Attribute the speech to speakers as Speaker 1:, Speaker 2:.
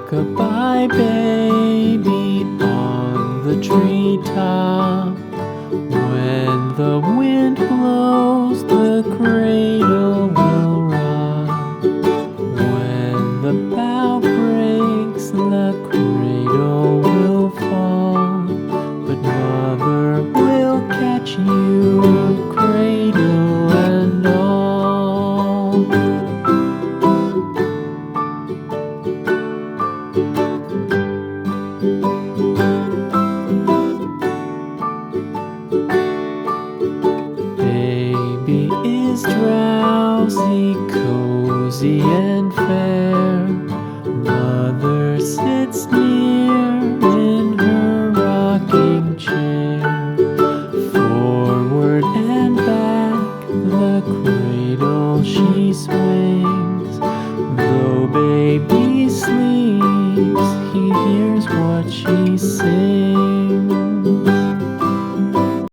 Speaker 1: Rock-a-bye baby on the treetop. When the wind blows, the cradle will rock. When the bough breaks, the cradle will fall. But mother will catch you, cradle and all. Baby is drowsy, cozy and fair. Mother sits near in her rocking chair. Forward and back, the cradle she swings. Though baby sleeps, he hears what she sings.